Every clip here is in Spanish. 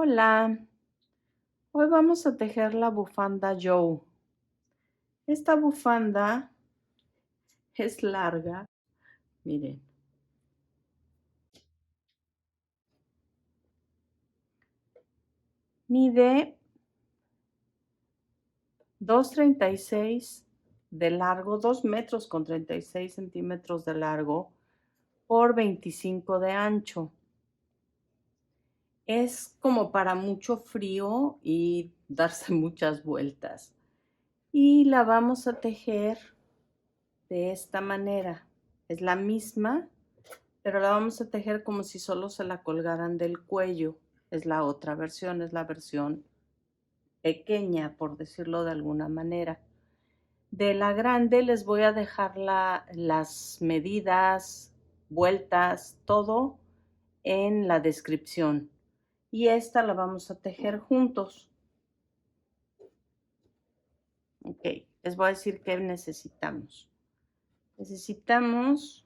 Hola, hoy vamos a tejer la bufanda Joe. Esta bufanda es larga, miren, mide 2,36 de largo, 2 metros con 36 centímetros de largo por 25 de ancho. Es como para mucho frío y darse muchas vueltas. Y la vamos a tejer de esta manera. Es la misma, pero la vamos a tejer como si solo se la colgaran del cuello. Es la otra versión, es la versión pequeña, por decirlo de alguna manera. De la grande les voy a dejar las medidas, vueltas, todo en la descripción. Y esta la vamos a tejer juntos. Ok, les voy a decir qué necesitamos. Necesitamos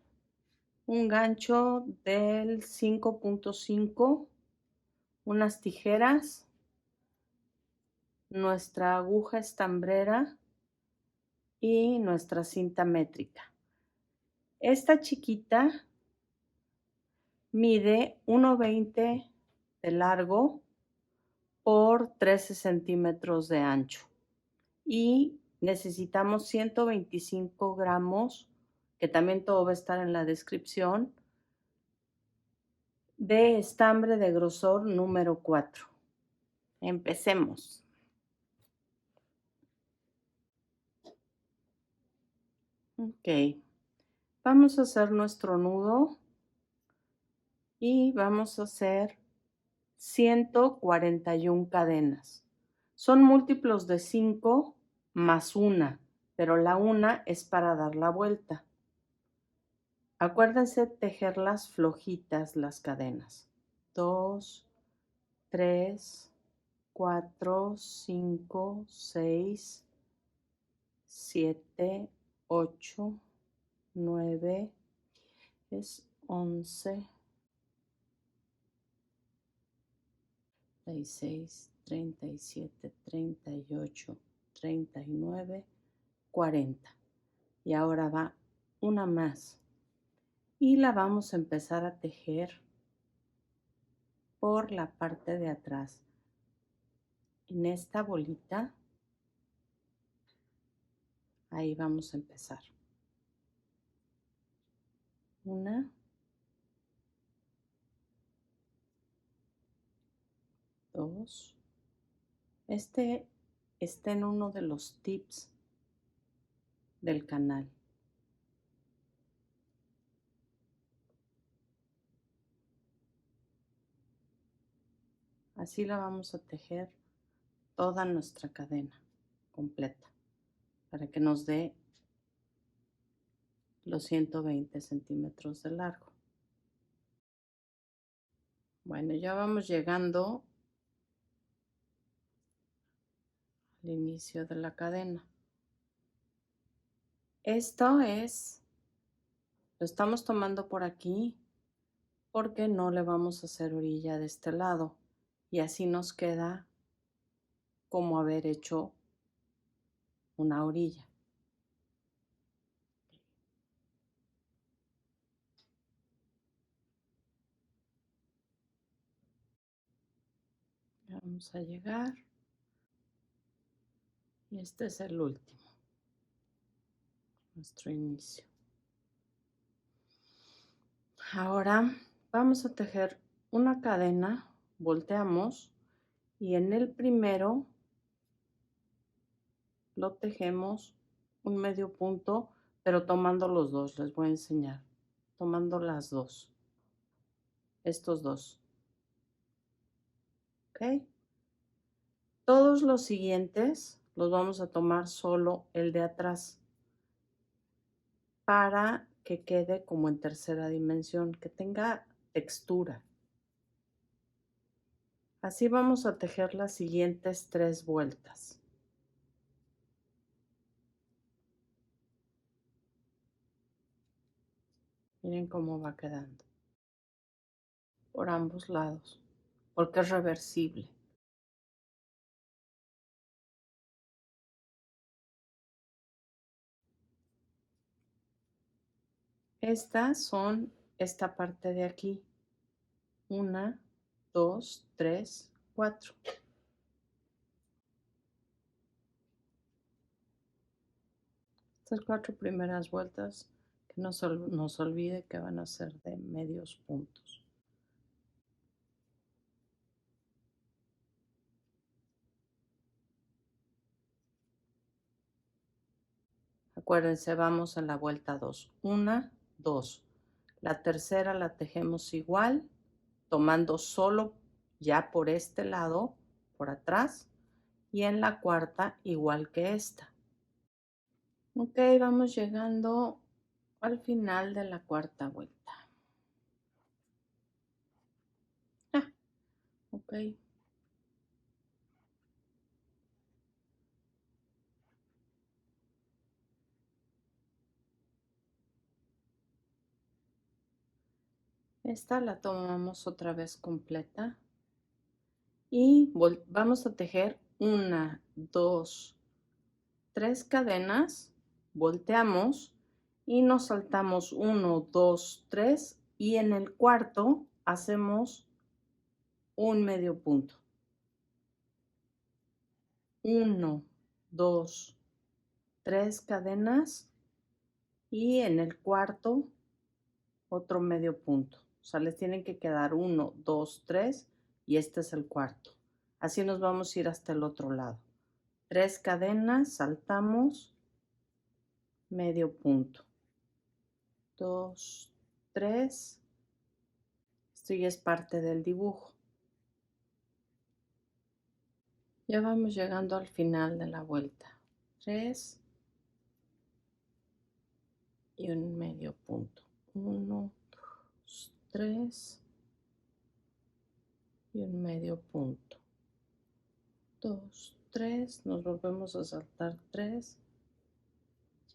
un gancho del 5.5, unas tijeras, nuestra aguja estambrera y nuestra cinta métrica. Esta chiquita mide 1,20 de largo por 13 centímetros de ancho y necesitamos 125 gramos, que también todo va a estar en la descripción, de estambre de grosor número 4. Empecemos. Ok, vamos a hacer nuestro nudo y vamos a hacer 141 cadenas. Son múltiplos de 5 más una, pero la una es para dar la vuelta. Acuérdense tejerlas flojitas las cadenas. 2, 3, 4, 5, 6, 7, 8, 9, es 11, 36, 37, 38, 39, 40. Y ahora va una más. Y la vamos a empezar a tejer por la parte de atrás. En esta bolita, ahí vamos a empezar. Una, dos. Este está en uno de los tips del canal. Así la vamos a tejer toda nuestra cadena completa para que nos dé los 120 centímetros de largo. Bueno, ya vamos llegando al inicio de la cadena. Esto lo estamos tomando por aquí porque no le vamos a hacer orilla de este lado y así nos queda como haber hecho una orilla. Vamos a llegar y este es el último, nuestro inicio. Ahora vamos a tejer una cadena, volteamos y en el primero lo tejemos un medio punto, pero tomando los dos, les voy a enseñar, tomando las dos, estos dos, ¿ok? Todos los siguientes los vamos a tomar solo el de atrás para que quede como en tercera dimensión, que tenga textura. Así vamos a tejer las siguientes 3 vueltas. Miren cómo va quedando por ambos lados. porque es reversible. Estas son esta parte de aquí. 1, 2, 3, 4. Estas 4 primeras vueltas, que no se nos olvide que van a ser de medios puntos. Acuérdense, vamos en la vuelta 2. 1, 2. La tercera la tejemos igual, tomando solo ya por este lado, por atrás, y en la cuarta igual que esta. Ok, vamos llegando al final de la cuarta vuelta. Ok. Esta la tomamos otra vez completa y vamos a tejer 1, 2, 3 cadenas, volteamos y nos saltamos 1, 2, 3 y en el cuarto hacemos un medio punto. 1, 2, 3 cadenas y en el cuarto otro medio punto. O sea, les tienen que quedar 1, 2, 3 y este es el cuarto. Así nos vamos a ir hasta el otro lado. 3 cadenas, saltamos, medio punto. 2, 3. Esto ya es parte del dibujo. Ya vamos llegando al final de la vuelta. 3 y un medio punto. 1, 2, 3 y un medio punto. 2, 3, nos volvemos a saltar 3.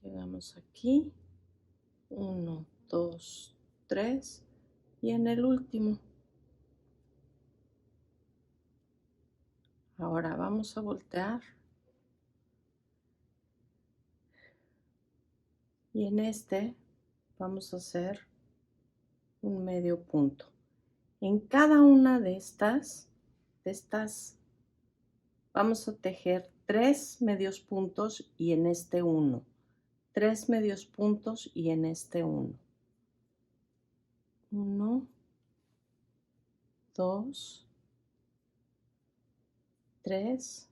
Llegamos aquí. 1, 2, 3 y en el último. Ahora vamos a voltear y en este vamos a hacer un medio punto. En cada una de estas vamos a tejer 3 medios puntos y en este 1. 3 medios puntos y en este 1. 1, 2, 3.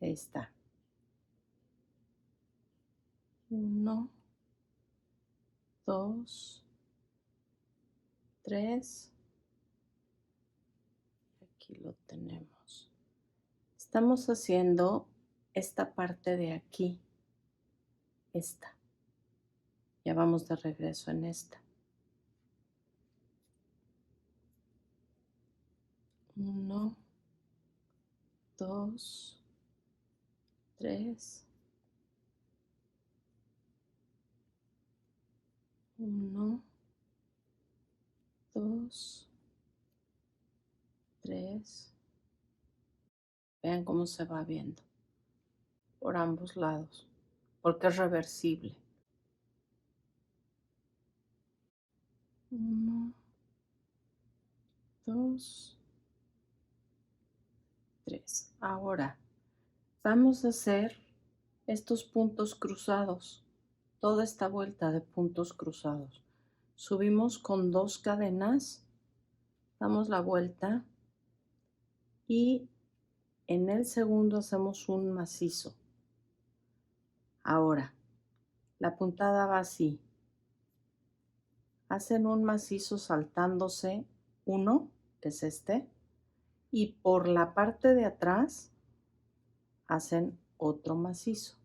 Ahí está. 1, 2, 3. Aquí lo tenemos. Estamos haciendo esta parte de aquí. Esta. Ya vamos de regreso en esta. 1, 2, 3. 1, 2, 3. Vean cómo se va viendo por ambos lados, porque es reversible. 1, 2, 3. Ahora vamos a hacer estos puntos cruzados, toda esta vuelta de puntos cruzados. Subimos con 2 cadenas, damos la vuelta y en el segundo hacemos un macizo. Ahora, la puntada va así. Hacen un macizo saltándose uno, que es este, y por la parte de atrás hacen otro macizo.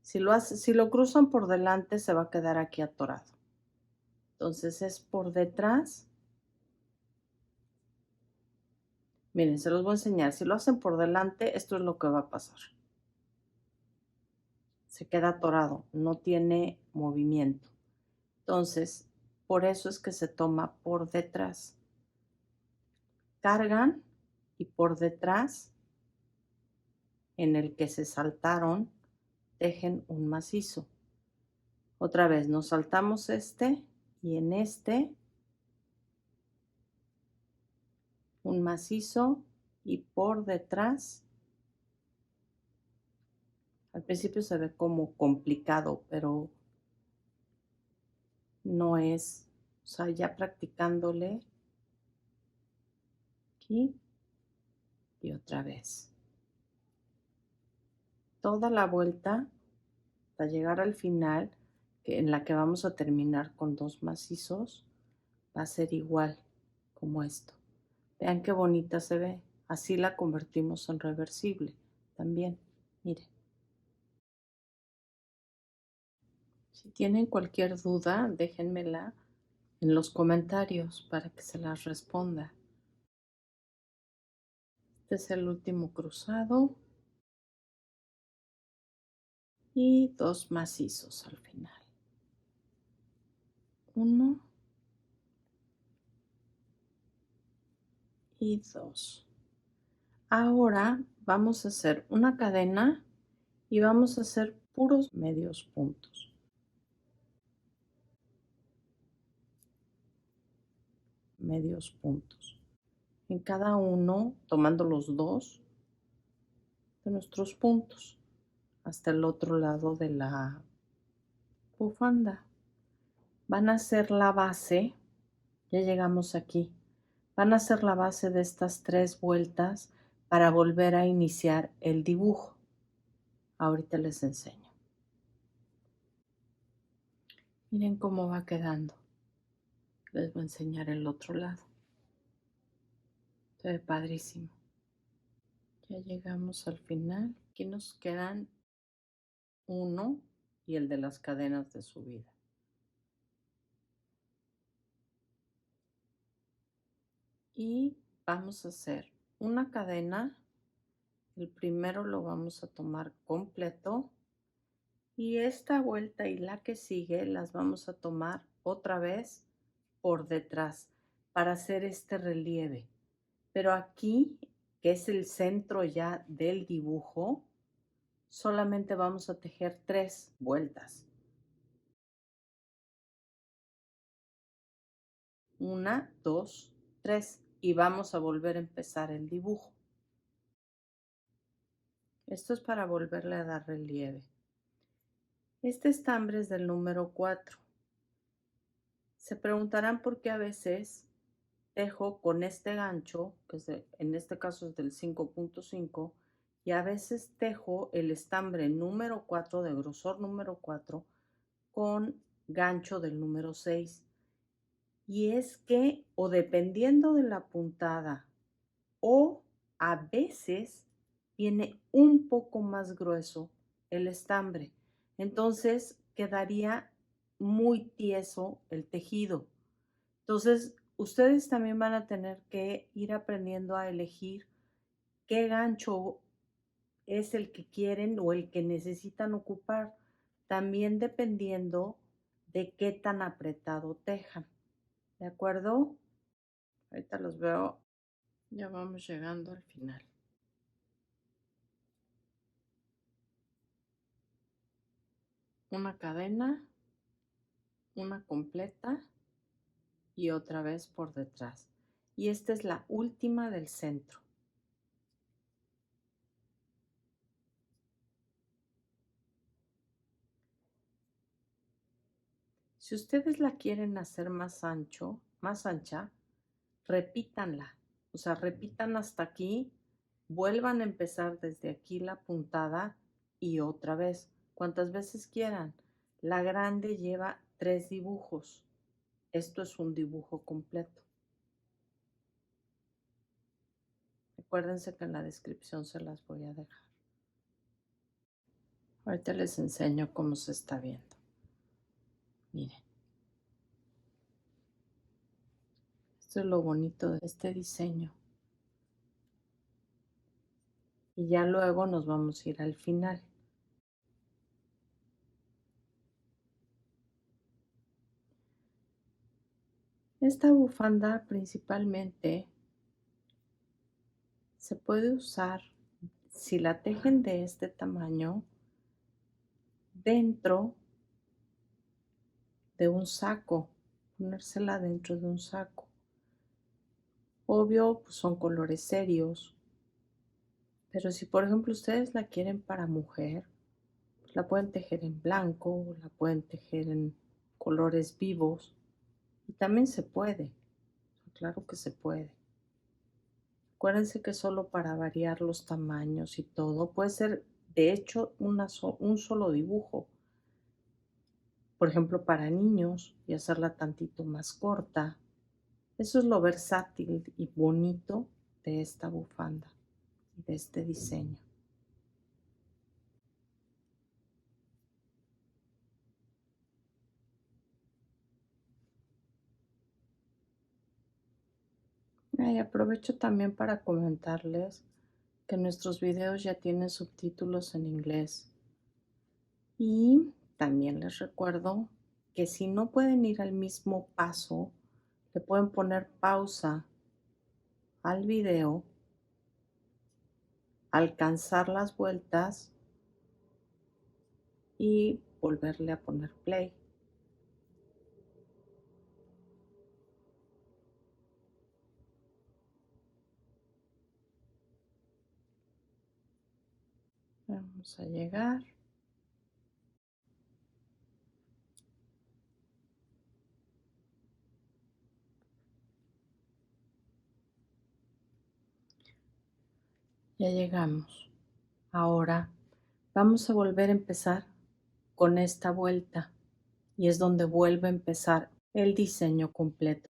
Si lo cruzan por delante se va a quedar aquí atorado. Entonces es por detrás. Miren, se los voy a enseñar. Si lo hacen por delante, esto es lo que va a pasar. Se queda atorado, no tiene movimiento. Entonces, por eso es que se toma por detrás. Cargan y por detrás, en el que se saltaron, tejen un macizo. Otra vez, nos saltamos este y en este un macizo y por detrás. Al principio se ve como complicado, pero no es, o sea, ya practicándole aquí y otra vez. Toda la vuelta hasta llegar al final, en la que vamos a terminar con 2 macizos, va a ser igual como esto. Vean qué bonita se ve. Así la convertimos en reversible también. Miren. Si tienen cualquier duda, déjenmela en los comentarios para que se las responda. Este es el último cruzado. Y 2 macizos al final. 1 y 2. Ahora vamos a hacer una cadena y vamos a hacer puros medios puntos. Medios puntos. En cada uno, tomando los 2 de nuestros puntos hasta el otro lado de la bufanda. Van a ser la base, ya llegamos aquí, van a ser la base de estas 3 vueltas para volver a iniciar el dibujo. Ahorita les enseño. Miren cómo va quedando. Les voy a enseñar el otro lado. Se ve padrísimo. Ya llegamos al final. Aquí nos quedan 1 y el de las cadenas de subida. Y vamos a hacer una cadena. El primero lo vamos a tomar completo. Y esta vuelta y la que sigue las vamos a tomar otra vez por detrás para hacer este relieve. Pero aquí, que es el centro ya del dibujo, solamente vamos a tejer 3 vueltas. 1, 2, 3 y vamos a volver a empezar el dibujo. Esto es para volverle a dar relieve. Este estambre es del número 4. Se preguntarán por qué a veces tejo con este gancho, que en este caso es del 5.5, y a veces tejo el estambre número 4, de grosor número 4, con gancho del número 6. Y es que, o dependiendo de la puntada, o a veces viene un poco más grueso el estambre. Entonces quedaría muy tieso el tejido. Entonces, ustedes también van a tener que ir aprendiendo a elegir qué gancho es el que quieren o el que necesitan ocupar, también dependiendo de qué tan apretado tejan. ¿De acuerdo? Ahorita los veo. Ya vamos llegando al final. Una cadena, una completa y otra vez por detrás. Y esta es la última del centro. Si ustedes la quieren hacer más ancha, repítanla. O sea, repitan hasta aquí, vuelvan a empezar desde aquí la puntada y otra vez, cuantas veces quieran. La grande lleva 3 dibujos. Esto es un dibujo completo. Acuérdense que en la descripción se las voy a dejar. Ahorita les enseño cómo se está viendo. Miren. Esto es lo bonito de este diseño. Y ya luego nos vamos a ir al final. final. Esta bufanda principalmente se puede usar si la tejen de este tamaño dentro de un saco, ponérsela dentro de un saco. Obvio, pues son colores serios, pero si por ejemplo ustedes la quieren para mujer, pues la pueden tejer en blanco, la pueden tejer en colores vivos y también se puede, claro que se puede. Acuérdense que solo para variar los tamaños y todo, puede ser de hecho un solo dibujo. Por ejemplo, para niños y hacerla tantito más corta. Eso es lo versátil y bonito de esta bufanda y de este diseño. Y aprovecho también para comentarles que nuestros videos ya tienen subtítulos en inglés. Y también les recuerdo que si no pueden ir al mismo paso, le pueden poner pausa al video, alcanzar las vueltas y volverle a poner play. Vamos a llegar. Ya llegamos. Ahora vamos a volver a empezar con esta vuelta y es donde vuelve a empezar el diseño completo.